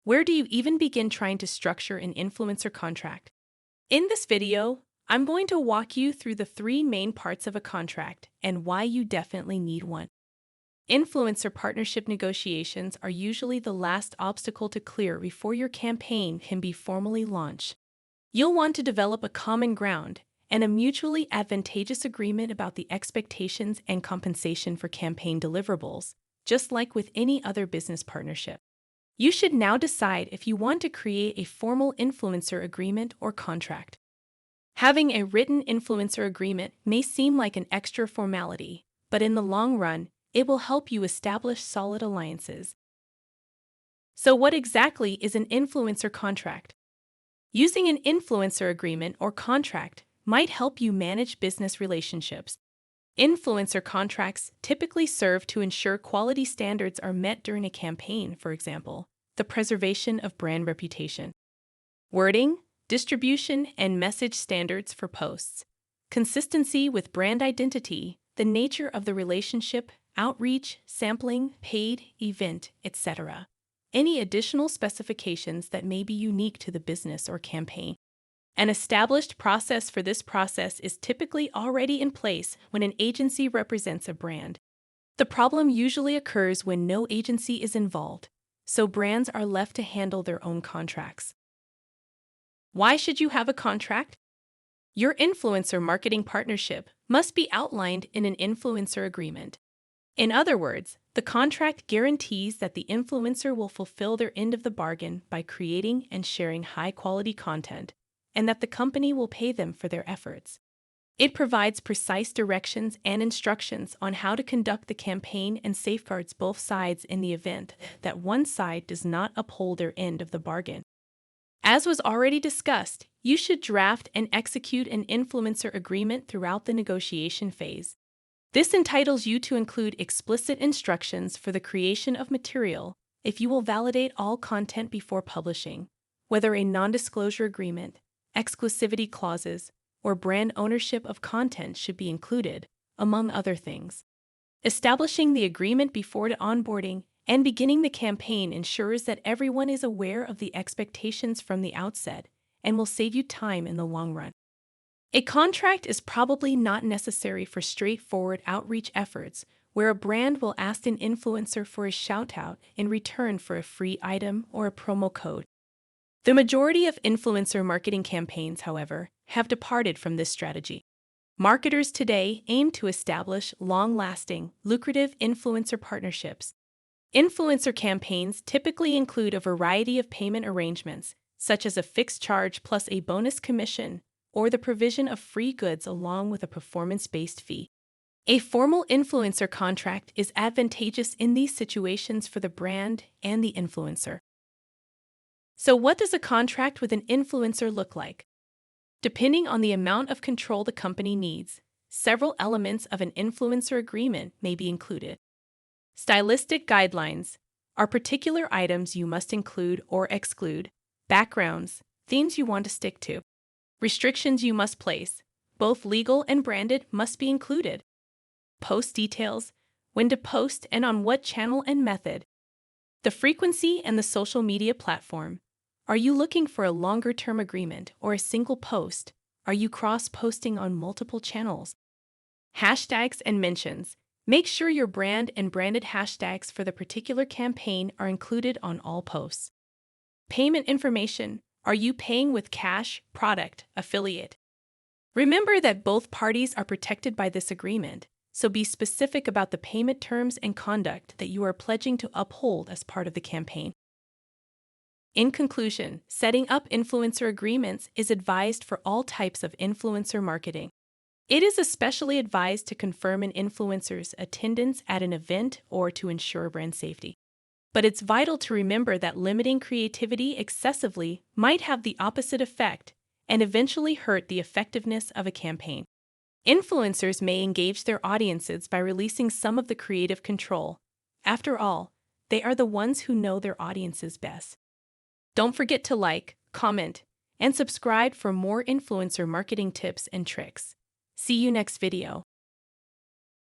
Where do you even begin trying to structure an influencer contract? In this video, I'm going to walk you through the three main parts of a contract and why you definitely need one. Influencer partnership negotiations are usually the last obstacle to clear before your campaign can be formally launched. You'll want to develop a common ground and a mutually advantageous agreement about the expectations and compensation for campaign deliverables, just like with any other business partnership. You should now decide if you want to create a formal influencer agreement or contract. Having a written influencer agreement may seem like an extra formality, but in the long run, it will help you establish solid alliances. So, what exactly is an influencer contract? Using an influencer agreement or contract might help you manage business relationships. Influencer contracts typically serve to ensure quality standards are met during a campaign, for example, the preservation of brand reputation. Wording, distribution, and message standards for posts. Consistency with brand identity, the nature of the relationship, outreach, sampling, paid, event, etc. Any additional specifications that may be unique to the business or campaign. An established process for this process is typically already in place when an agency represents a brand. The problem usually occurs when no agency is involved, so brands are left to handle their own contracts. Why should you have a contract? Your influencer marketing partnership must be outlined in an influencer agreement. In other words, the contract guarantees that the influencer will fulfill their end of the bargain by creating and sharing high-quality content, and that the company will pay them for their efforts. It provides precise directions and instructions on how to conduct the campaign and safeguards both sides in the event that one side does not uphold their end of the bargain. As was already discussed, you should draft and execute an influencer agreement throughout the negotiation phase. This entitles you to include explicit instructions for the creation of material if you will validate all content before publishing, whether a non-disclosure agreement, exclusivity clauses, or brand ownership of content should be included, among other things. Establishing the agreement before the onboarding and beginning the campaign ensures that everyone is aware of the expectations from the outset and will save you time in the long run. A contract is probably not necessary for straightforward outreach efforts where a brand will ask an influencer for a shout-out in return for a free item or a promo code. The majority of influencer marketing campaigns, however, have departed from this strategy. Marketers today aim to establish long-lasting, lucrative influencer partnerships. Influencer campaigns typically include a variety of payment arrangements, such as a fixed charge plus a bonus commission, or the provision of free goods along with a performance-based fee. A formal influencer contract is advantageous in these situations for the brand and the influencer. So what does a contract with an influencer look like? Depending on the amount of control the company needs, several elements of an influencer agreement may be included. Stylistic guidelines are particular items you must include or exclude, backgrounds, themes you want to stick to. Restrictions you must place, both legal and branded, must be included. Post details, when to post and on what channel and method. The frequency and the social media platform. Are you looking for a longer-term agreement or a single post? Are you cross-posting on multiple channels? Hashtags and mentions. Make sure your brand and branded hashtags for the particular campaign are included on all posts. Payment information. Are you paying with cash, product, affiliate? Remember that both parties are protected by this agreement, so be specific about the payment terms and conduct that you are pledging to uphold as part of the campaign. In conclusion, setting up influencer agreements is advised for all types of influencer marketing. It is especially advised to confirm an influencer's attendance at an event or to ensure brand safety. But it's vital to remember that limiting creativity excessively might have the opposite effect and eventually hurt the effectiveness of a campaign. Influencers may engage their audiences by releasing some of the creative control. After all, they are the ones who know their audiences best. Don't forget to like, comment, and subscribe for more influencer marketing tips and tricks. See you next video.